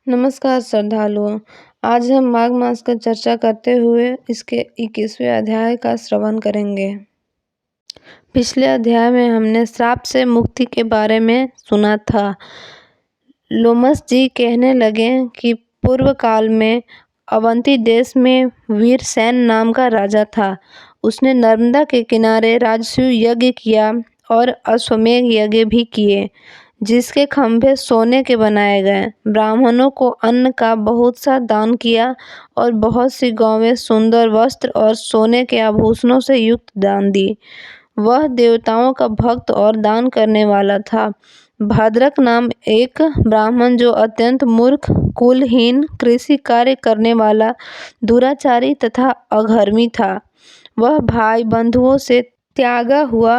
नमस्कार श्रद्धालुओं। आज हम माघ मास का चर्चा करते हुए इसके 21वें अध्याय का श्रवण करेंगे। पिछले अध्याय में हमने श्राप से मुक्ति के बारे में सुना था। लोमस जी कहने लगे कि पूर्व काल में अवंती देश में वीरसेन नाम का राजा था। उसने नर्मदा के किनारे राजसूय यज्ञ किया और अश्वमेध यज्ञ भी किए, जिसके खंभे सोने के बनाए गए। ब्राह्मणों को अन्न का बहुत सा दान किया और बहुत सी गौवें, सुंदर वस्त्र और सोने के आभूषणों से युक्त दान दी। वह देवताओं का भक्त और दान करने वाला था। भद्रक नाम एक ब्राह्मण, जो अत्यंत मूर्ख, कुलहीन, कृषि कार्य करने वाला, दुराचारी तथा अधर्मी था, वह भाई बंधुओं से त्यागा हुआ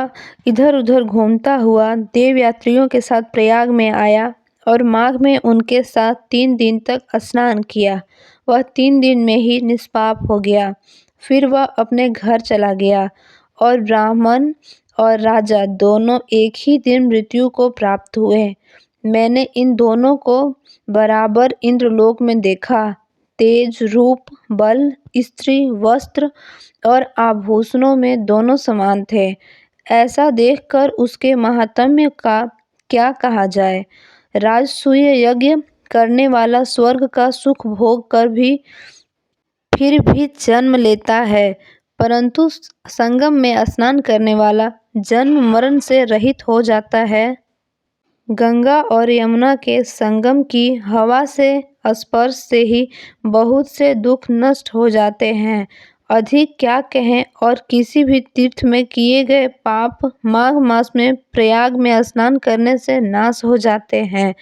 इधर उधर घूमता हुआ देवयात्रियों के साथ प्रयाग में आया और माघ में उनके साथ 3 दिन तक स्नान किया। वह 3 दिन में ही निष्पाप हो गया। फिर वह अपने घर चला गया और ब्राह्मण और राजा दोनों एक ही दिन मृत्यु को प्राप्त हुए। मैंने इन दोनों को बराबर इंद्रलोक में देखा। तेज, रूप, बल, स्त्री, वस्त्र और आभूषणों में दोनों समान थे। ऐसा देखकर उसके महात्म्य का क्या कहा जाए। राजसूय यज्ञ करने वाला स्वर्ग का सुख भोग कर भी फिर भी जन्म लेता है, परंतु संगम में स्नान करने वाला जन्म मरण से रहित हो जाता है। गंगा और यमुना के संगम की हवा से स्पर्श से ही बहुत से दुख नष्ट हो जाते हैं। अधिक क्या कहें, और किसी भी तीर्थ में किए गए पाप माघ मास में प्रयाग में स्नान करने से नाश हो जाते हैं।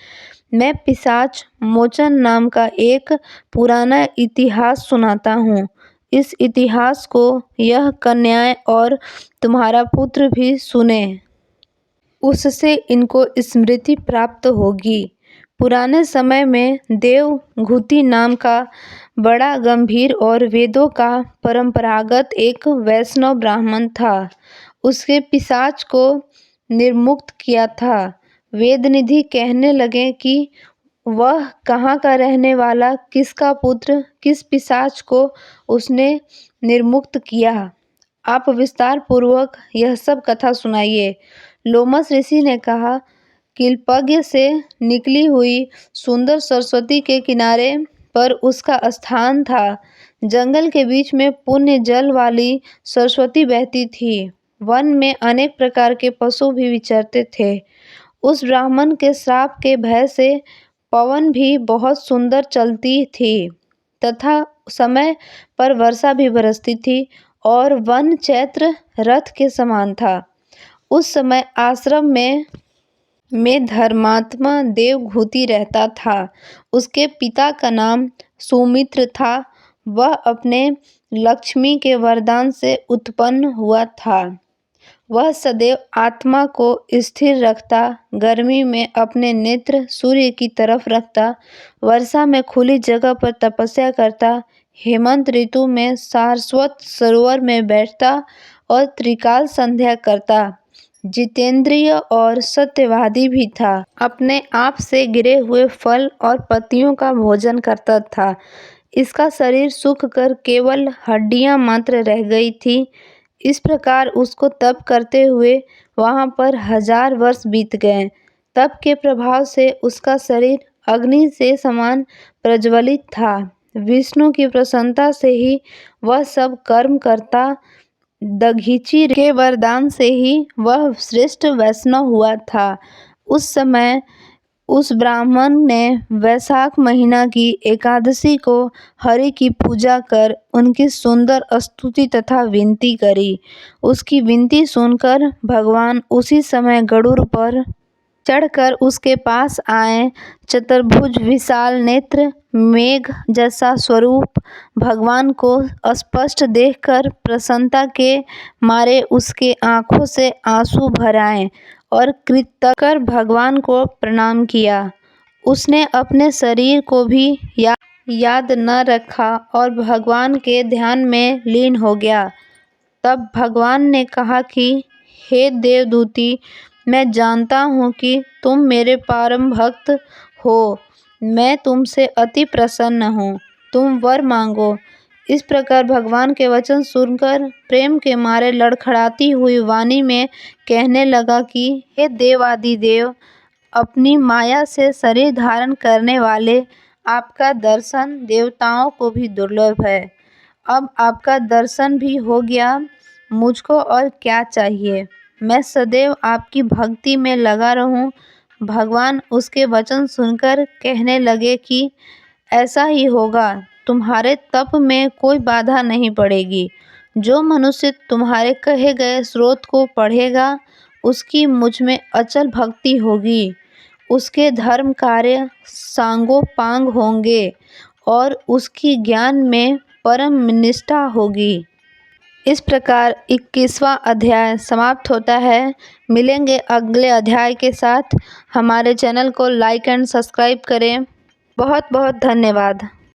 मैं पिशाच मोचन नाम का एक पुराना इतिहास सुनाता हूँ। इस इतिहास को यह कन्याएं और तुम्हारा पुत्र भी सुने, उससे इनको स्मृति प्राप्त होगी। पुराने समय में देवघूति नाम का बड़ा गंभीर और वेदों का परंपरागत एक वैष्णव ब्राह्मण था। उसके पिशाच को निर्मुक्त किया था। वेदनिधि कहने लगे कि वह कहाँ का रहने वाला, किसका पुत्र, किस पिशाच को उसने निर्मुक्त किया। आप विस्तार पूर्वक यह सब कथा सुनाइए। लोमस ऋषि ने कहा, किल्पज्ञ से निकली हुई सुंदर सरस्वती के किनारे पर उसका स्थान था। जंगल के बीच में पुण्य जल वाली सरस्वती बहती थी। वन में अनेक प्रकार के पशु भी विचरते थे। उस ब्राह्मण के श्राप के भय से पवन भी बहुत सुंदर चलती थी तथा समय पर वर्षा भी बरसती थी और वन चैत्र रथ के समान था। उस समय आश्रम में धर्मात्मा देवघूति रहता था। उसके पिता का नाम सुमित्र था। वह अपने लक्ष्मी के वरदान से उत्पन्न हुआ था। वह सदैव आत्मा को स्थिर रखता, गर्मी में अपने नेत्र सूर्य की तरफ रखता, वर्षा में खुली जगह पर तपस्या करता, हेमंत ऋतु में सारस्वत सरोवर में बैठता और त्रिकाल संध्या करता। जितेंद्रिय और सत्यवादी भी था। अपने आप से गिरे हुए फल और पत्तियों का भोजन करता था। इसका शरीर सूख कर केवल हड्डियां मात्र रह गई थी। इस प्रकार उसको तप करते हुए वहां पर 1000 वर्ष बीत गए। तप के प्रभाव से उसका शरीर अग्नि से समान प्रज्वलित था। विष्णु की प्रसन्नता से ही वह सब कर्म करता। दधीचि के वरदान से ही वह श्रेष्ठ वैष्णव हुआ था। उस समय उस ब्राह्मण ने वैशाख महीना की एकादशी को हरि की पूजा कर उनकी सुंदर स्तुति तथा विनती करी। उसकी विनती सुनकर भगवान उसी समय गरुड़ पर चढ़कर उसके पास आए। चतुर्भुज, विशाल नेत्र, मेघ जैसा स्वरूप, भगवान को स्पष्ट देखकर प्रसन्नता के मारे उसके आंखों से आंसू भर आए और कृतज्ञ कर भगवान को प्रणाम किया। उसने अपने शरीर को भी याद न रखा और भगवान के ध्यान में लीन हो गया। तब भगवान ने कहा कि हे देवदूती, मैं जानता हूँ कि तुम मेरे परम भक्त हो। मैं तुमसे अति प्रसन्न हूँ, तुम वर मांगो। इस प्रकार भगवान के वचन सुनकर प्रेम के मारे लड़खड़ाती हुई वाणी में कहने लगा कि हे देवादिदेव, अपनी माया से शरीर धारण करने वाले, आपका दर्शन देवताओं को भी दुर्लभ है। अब आपका दर्शन भी हो गया, मुझको और क्या चाहिए। मैं सदैव आपकी भक्ति में लगा रहूं। भगवान उसके वचन सुनकर कहने लगे कि ऐसा ही होगा, तुम्हारे तप में कोई बाधा नहीं पड़ेगी। जो मनुष्य तुम्हारे कहे गए स्रोत को पढ़ेगा, उसकी मुझ में अचल भक्ति होगी, उसके धर्म कार्य सांगोपांग होंगे और उसकी ज्ञान में परम निष्ठा होगी। इस प्रकार 21वां अध्याय समाप्त होता है। मिलेंगे अगले अध्याय के साथ। हमारे चैनल को लाइक एंड सब्सक्राइब करें। बहुत बहुत धन्यवाद।